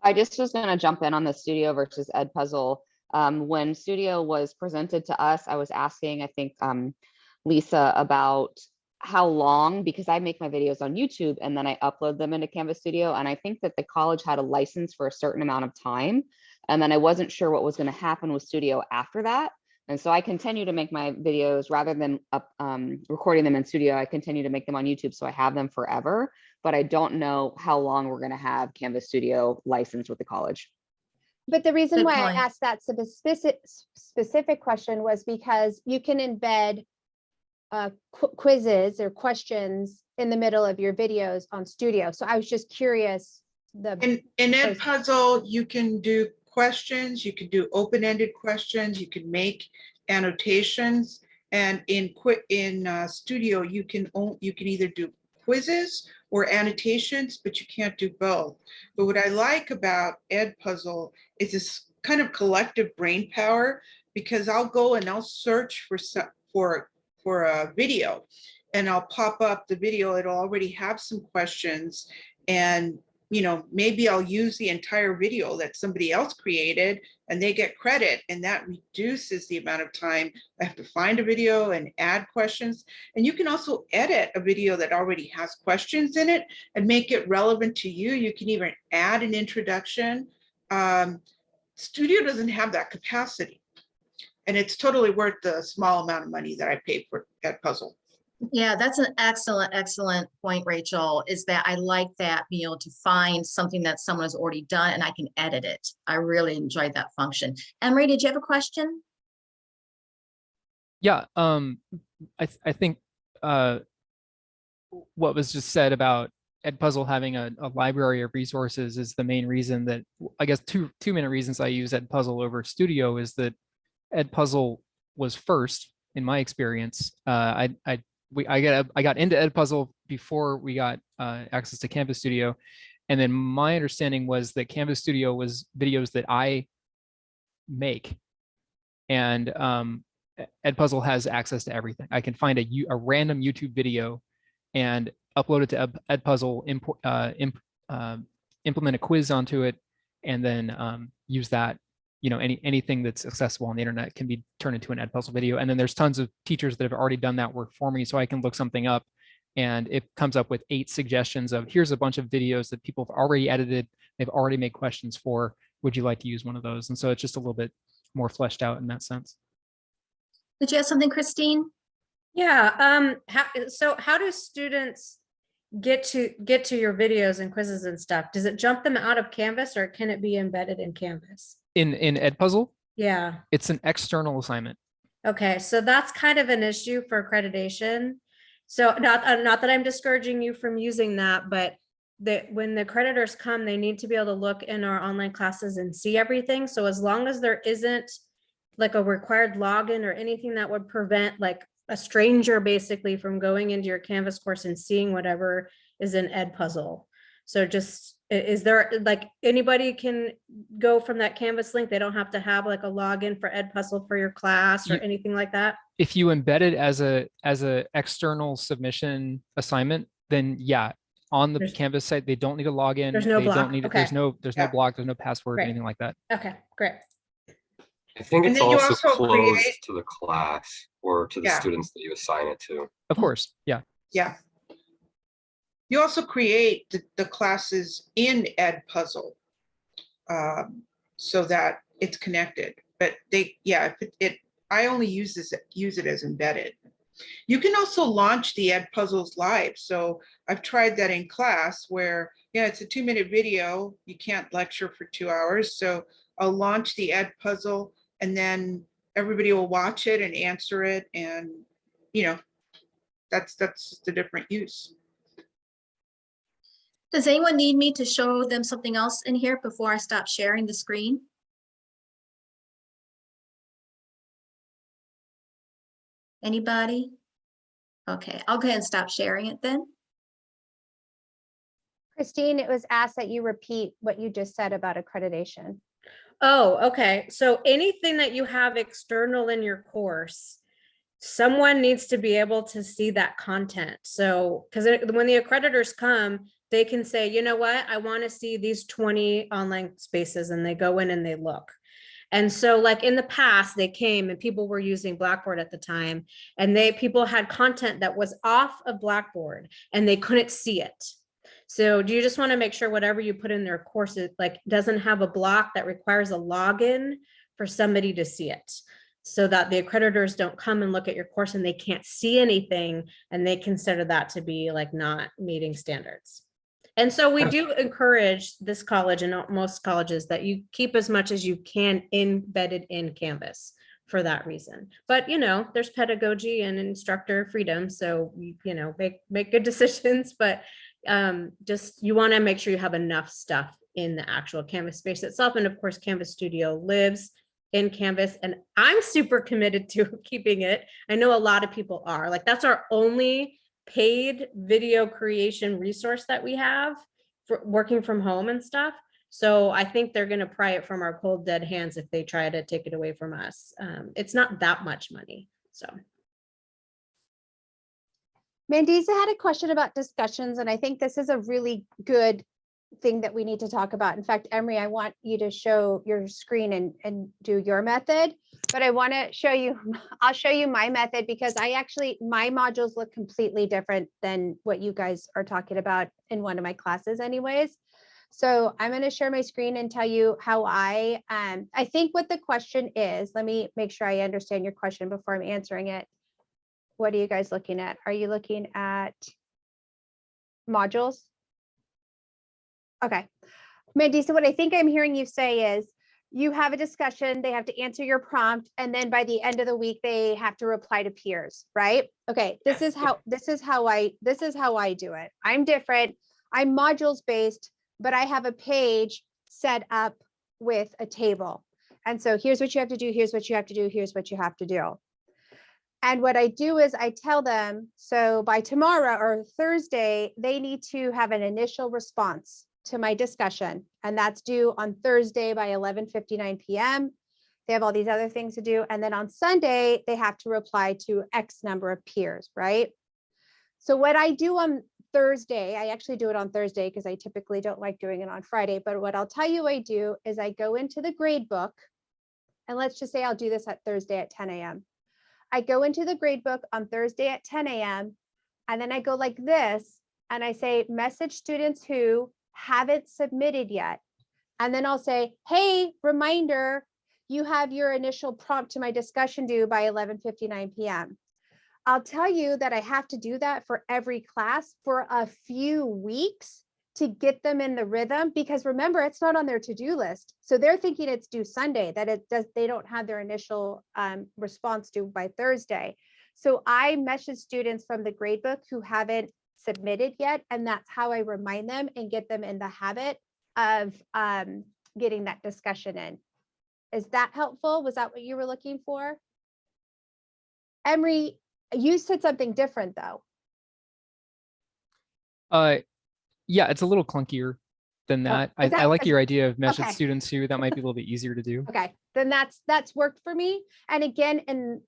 S7: I just was going to jump in on the Studio versus Edpuzzle. When Studio was presented to us, I was asking, I think, Lisa, about how long, because I make my videos on YouTube and then I upload them into Canvas Studio. And I think that the college had a license for a certain amount of time. And then I wasn't sure what was going to happen with Studio after that. And so I continue to make my videos rather than recording them in Studio. I continue to make them on YouTube, so I have them forever. But I don't know how long we're going to have Canvas Studio licensed with the college.
S1: But the reason
S11: Good
S1: why
S11: point.
S1: I asked that specific question was because you can embed quizzes or questions in the middle of your videos on Studio. So I was just curious.
S8: In Edpuzzle, you can do questions, you can do open-ended questions, you can make annotations, and in Studio, you can either do quizzes or annotations, but you can't do both. But what I like about Edpuzzle is this kind of collective brain power, because I'll go and I'll search for a video, and I'll pop up the video. It'll already have some questions, and maybe I'll use the entire video that somebody else created and they get credit, and that reduces the amount of time I have to find a video and add questions. And you can also edit a video that already has questions in it and make it relevant to you. You can even add an introduction. Studio doesn't have that capacity, and it's totally worth the small amount of money that I paid for Edpuzzle.
S11: Yeah, that's an excellent point, Rachel, is that I like that, being able to find something that someone has already done and I can edit it. I really enjoyed that function. Emery, did you have a question?
S6: Yeah, I think what was just said about Edpuzzle having a library of resources is the main reason that, I guess two main reasons I use Edpuzzle over Studio is that Edpuzzle was first in my experience. I got into Edpuzzle before we got access to Canvas Studio. And then my understanding was that Canvas Studio was videos that I make. And Edpuzzle has access to everything. I can find a random YouTube video and upload it to Edpuzzle, implement a quiz onto it, and then use that. You know, anything that's accessible on the internet can be turned into an Edpuzzle video. And then there's tons of teachers that have already done that work for me. So I can look something up and it comes up with 8 suggestions of here's a bunch of videos that people have already edited. They've already made questions for. Would you like to use one of those? And so it's just a little bit more fleshed out in that sense.
S11: Did you have something, Christine?
S3: Yeah. How do students get to your videos and quizzes and stuff? Does it jump them out of Canvas or can it be embedded in Canvas?
S6: In Edpuzzle,
S3: Yeah.
S6: it's an external assignment.
S3: Okay, so that's kind of an issue for accreditation. So not that I'm discouraging you from using that, but when the accreditors come, they need to be able to look in our online classes and see everything. So as long as there isn't like a required login or anything that would prevent like a stranger basically from going into your Canvas course and seeing whatever is in Edpuzzle. So just, is there like anybody can go from that Canvas link? They don't have to have like a login for Edpuzzle for your class or anything like that?
S6: If you embed it as a external submission assignment, then yeah, on the Canvas site, they don't need a login.
S3: There's no
S6: they
S3: block.
S6: Don't need,
S3: Okay.
S6: There's no
S8: Yeah.
S6: block, there's no password,
S3: Great.
S6: anything like that.
S3: Okay, great.
S4: I think
S8: And
S4: it's
S8: then you
S4: also
S8: also
S4: closed
S8: create-
S4: to the class or to the
S8: Yeah.
S4: students that you assign it to.
S6: Of course, yeah.
S8: Yeah. You also create the classes in Edpuzzle so that it's connected. But I only use it as embedded. You can also launch the Edpuzzles live. So I've tried that in class where, it's a 2-minute video. You can't lecture for 2 hours. So I'll launch the Edpuzzle and then everybody will watch it and answer it. And, that's the different use.
S11: Does anyone need me to show them something else in here before I stop sharing the screen? Anybody? Okay, I'll go ahead and stop sharing it then.
S1: Christine, it was asked that you repeat what you just said about accreditation.
S3: Oh, okay. So anything that you have external in your course, someone needs to be able to see that content. So, because when the accreditors come, they can say, you know what, I want to see these 20 online spaces, and they go in and they look. And so like in the past, they came and people were using Blackboard at the time, and people had content that was off of Blackboard and they couldn't see it. So do you just want to make sure whatever you put in their courses like doesn't have a block that requires a login for somebody to see it, so that the accreditors don't come and look at your course and they can't see anything and they consider that to be like not meeting standards. And so we do encourage this college and most colleges that you keep as much as you can embedded in Canvas for that reason. But, there's pedagogy and instructor freedom. So, make good decisions, but just you want to make sure you have enough stuff in the actual Canvas space itself. And of course, Canvas Studio lives in Canvas, and I'm super committed to keeping it. I know a lot of people are. Like, that's our only paid video creation resource that we have for working from home and stuff. So I think they're going to pry it from our cold dead hands if they try to take it away from us. It's not that much money. So
S1: Mandisa had a question about discussions, and I think this is a really good thing that we need to talk about. In fact, Emery, I want you to show your screen and do your method, but I want to show you, I'll show you my method because my modules look completely different than what you guys are talking about in one of my classes anyways. So I'm going to share my screen and tell you how I think what the question is. Let me make sure I understand your question before I'm answering it. What are you guys looking at? Are you looking at modules? Okay. Mandisa, what I think I'm hearing you say is you have a discussion, they have to answer your prompt, and then by the end of the week, they have to reply to peers, right? Okay, this is how I do it. I'm different. I'm modules based, but I have a page set up with a table. And so here's what you have to do, here's what you have to do, here's what you have to do. And what I do is I tell them, so by tomorrow or Thursday, they need to have an initial response to my discussion. And that's due on Thursday by 11:59 p.m. They have all these other things to do. And then on Sunday, they have to reply to X number of peers, right? So what I do on Thursday, I actually do it on Thursday because I typically don't like doing it on Friday. But what I'll tell you I do is I go into the grade book, and let's just say I'll do this at Thursday at 10 a.m. I go into the grade book on Thursday at 10 a.m. and then I go like this and I say, message students who haven't submitted yet. And then I'll say, hey, reminder, you have your initial prompt to my discussion due by 11:59 p.m. I'll tell you that I have to do that for every class for a few weeks to get them in the rhythm, because remember, it's not on their to-do list. So they're thinking it's due Sunday, that they don't have their initial response due by Thursday. So I message students from the gradebook who haven't submitted yet, and that's how I remind them and get them in the habit of getting that discussion in. Is that helpful? Was that what you were looking for? Emery, you said something different though.
S6: Yeah, it's a little clunkier than that.
S1: is that-
S6: I like your idea of message
S1: okay.
S6: students too. That might be a little bit easier to do.
S1: Okay, then that's worked for me. And again,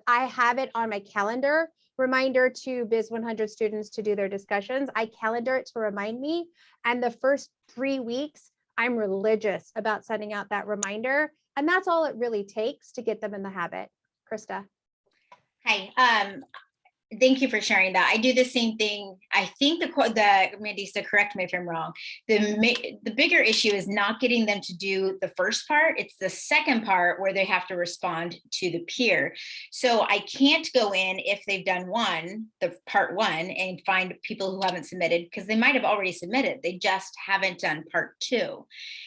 S1: I have it on my calendar, reminder to Biz 100 students to do their discussions. I calendar it to remind me. And the first 3 weeks, I'm religious about sending out that reminder. And that's all it really takes to get them in the habit. Krista.
S12: Hi, thank you for sharing that. I do the same thing. I think Mandisa, correct me if I'm wrong. The bigger issue is not getting them to do the first part. It's the second part where they have to respond to the peer. So I can't go in if they've done the part one, and find people who haven't submitted, because they might have already submitted. They just haven't done part two.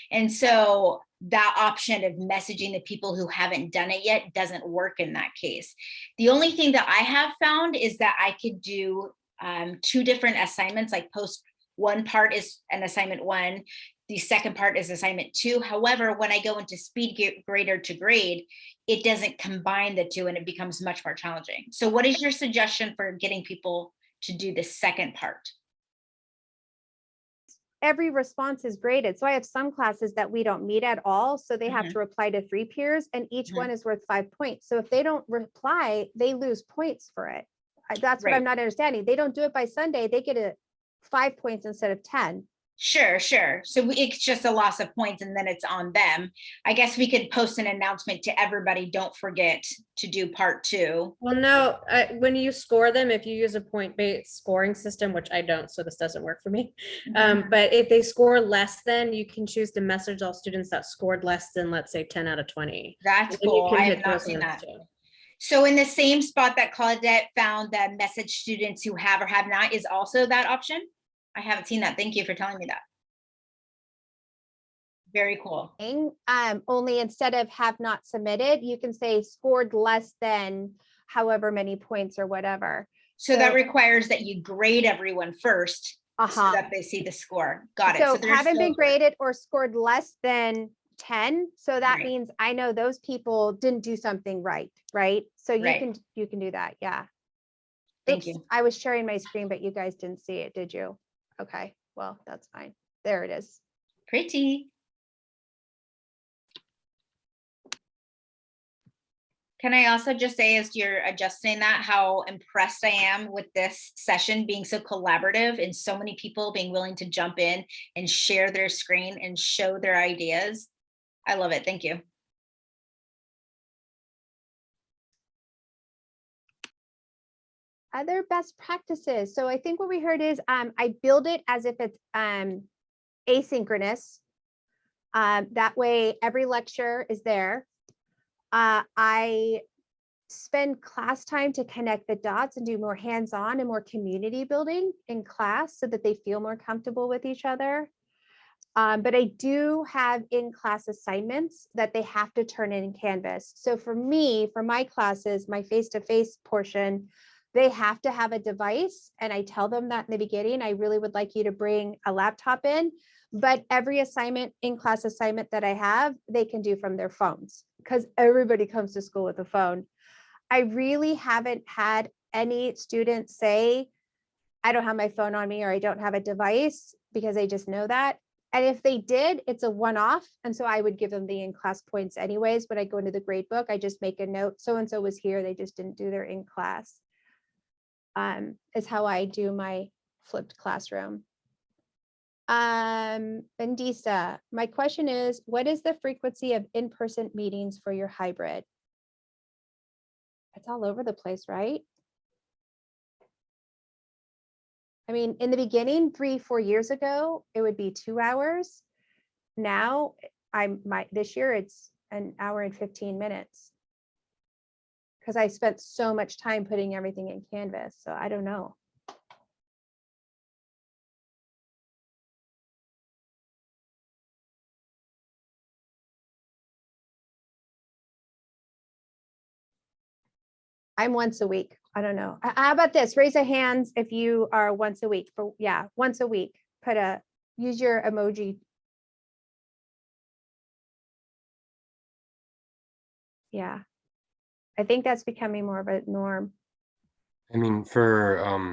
S12: And so that option of messaging the people who haven't done it yet doesn't work in that case. The only thing that I have found is that I could do 2 different assignments, like post one part is an assignment 1, the second part is assignment 2. However, when I go into speed grader to grade, it doesn't combine the 2 and it becomes much more challenging. So what is your suggestion for getting people to do the second part?
S1: Every response is graded. So I have some classes that we don't meet at all. So they have
S12: Mhm.
S1: to reply to 3 peers, and each
S12: Mhm.
S1: one is worth 5 points. So if they don't reply, they lose points for it. That's what I'm
S12: Right.
S1: not understanding. They don't do it by Sunday, they get a 5 points instead of 10.
S12: Sure. So it's just a loss of points and then it's on them. I guess we could post an announcement to everybody, don't forget to do part 2.
S3: Well, no, when you score them, if you use a point-based scoring system, which I don't, so this doesn't work for me. But if they score less than, you can choose to message all students that scored less than, let's say, 10 out of 20.
S12: That's
S3: And then you
S12: cool.
S3: can
S12: I
S3: hit
S12: have not
S3: those
S12: seen
S3: ones
S12: that.
S3: too.
S12: So in the same spot that Claudette found that message students who have or have not is also that option? I haven't seen that. Thank you for telling me that. Very cool.
S1: Only instead of have not submitted, you can say scored less than however many points or whatever.
S12: So that requires that you grade everyone first so
S1: Uh-huh.
S12: that they see the score. Got it.
S1: So
S12: there's
S1: haven't been
S12: still-
S1: graded or scored less than 10. So that
S12: Right.
S1: means I know those people didn't do something right? So you
S12: Right.
S1: can do that. Yeah.
S12: Thank
S1: Oops,
S12: you.
S1: I was sharing my screen, but you guys didn't see it, did you? Okay, well, that's fine. There it is.
S12: Pretty. Can I also just say, as you're adjusting that, how impressed I am with this session being so collaborative and so many people being willing to jump in and share their screen and show their ideas. I love it. Thank you.
S1: Other best practices. So I think what we heard is I build it as if it's asynchronous. That way every lecture is there. I spend class time to connect the dots and do more hands-on and more community building in class so that they feel more comfortable with each other. But I do have in-class assignments that they have to turn in Canvas. So for me, for my classes, my face-to-face portion, they have to have a device. And I tell them that in the beginning, I really would like you to bring a laptop in. But every assignment, in-class assignment that I have, they can do from their phones because everybody comes to school with a phone. I really haven't had any students say, I don't have my phone on me or I don't have a device, because I just know that. And if they did, it's a one-off. And so I would give them the in-class points anyways. When I go into the grade book, I just make a note, so-and-so was here, they just didn't do their in-class. Is how I do my flipped classroom. Bandisa, my question is, what is the frequency of in-person meetings for your hybrid? It's all over the place, right? I mean, in the beginning, 3-4 years ago, it would be 2 hours. Now, this year it's an hour and 15 minutes. Because I spent so much time putting everything in Canvas, so I don't know. I'm once a week. I don't know. How about this? Raise a hands if you are once a week. For yeah, once a week. Use your emoji. Yeah. I think that's becoming more of a norm.
S4: I mean, for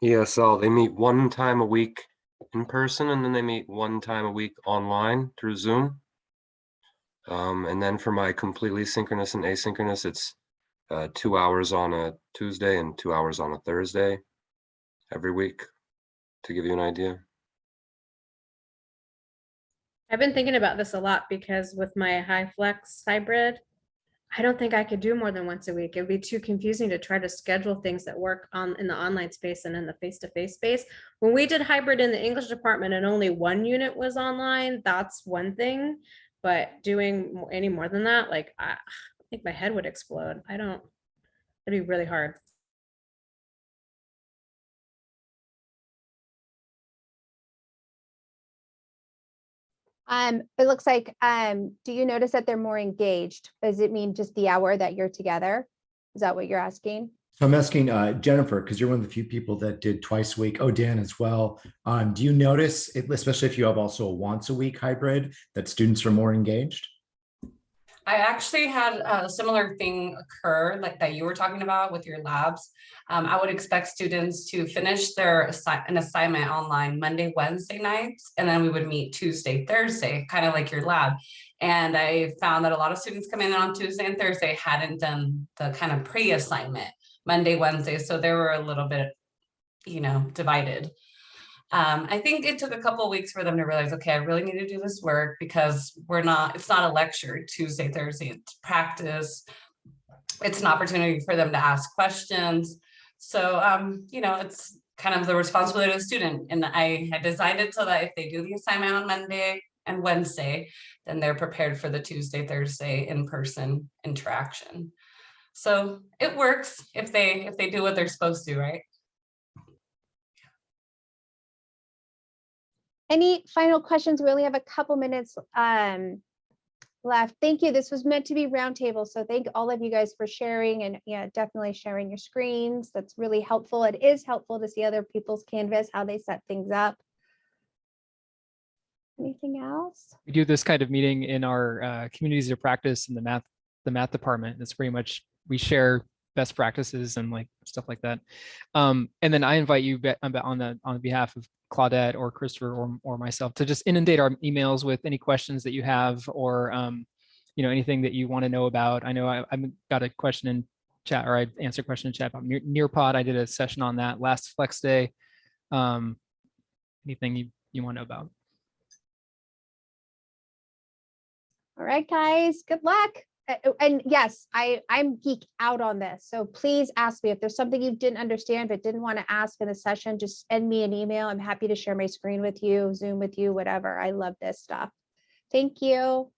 S4: ESL, they meet 1 time a week in person, and then they meet 1 time a week online through Zoom. And then for my completely synchronous and asynchronous, it's 2 hours on a Tuesday and 2 hours on a Thursday every week, to give you an idea.
S3: I've been thinking about this a lot because with my high flex hybrid, I don't think I could do more than once a week. It would be too confusing to try to schedule things that work in the online space and in the face-to-face space. When we did hybrid in the English department and only 1 unit was online, that's one thing. But doing any more than that, like I think my head would explode. It'd be really hard.
S1: It looks like, do you notice that they're more engaged? Does it mean just the hour that you're together? Is that what you're asking?
S2: So I'm asking Jennifer, because you're one of the few people that did twice a week. Oh, Dan as well. Do you notice, especially if you have also a once a week hybrid, that students are more engaged?
S13: I actually had a similar thing occur like that you were talking about with your labs. I would expect students to finish an assignment online Monday, Wednesday nights, and then we would meet Tuesday, Thursday, kind of like your lab. And I found that a lot of students coming in on Tuesday and Thursday hadn't done the kind of pre-assignment Monday, Wednesday. So they were a little bit, divided. I think it took a couple of weeks for them to realize, okay, I really need to do this work because it's not a lecture Tuesday, Thursday, it's practice. It's an opportunity for them to ask questions. So, it's kind of the responsibility of the student. And I had designed it so that if they do the assignment on Monday and Wednesday, then they're prepared for the Tuesday, Thursday in-person interaction. So it works if they do what they're supposed to, right?
S1: Any final questions? We only have a couple minutes left. Thank you. This was meant to be roundtable. So thank all of you guys for sharing, and definitely sharing your screens. That's really helpful. It is helpful to see other people's Canvas, how they set things up. Anything else?
S6: We do this kind of meeting in our communities of practice in the math department. It's pretty much, we share best practices and like stuff like that. And then I invite you on behalf of Claudette or Christopher or myself to just inundate our emails with any questions that you have, or anything that you want to know about. I know I've got a question in chat, or I answered a question in chat about Nearpod. I did a session on that last Flex Day. Anything you want to know about?
S1: All right, guys, good luck. And yes, I'm geek out on this. So please ask me if there's something you didn't understand but didn't want to ask in the session. Just send me an email. I'm happy to share my screen with you, Zoom with you, whatever. I love this stuff. Thank you.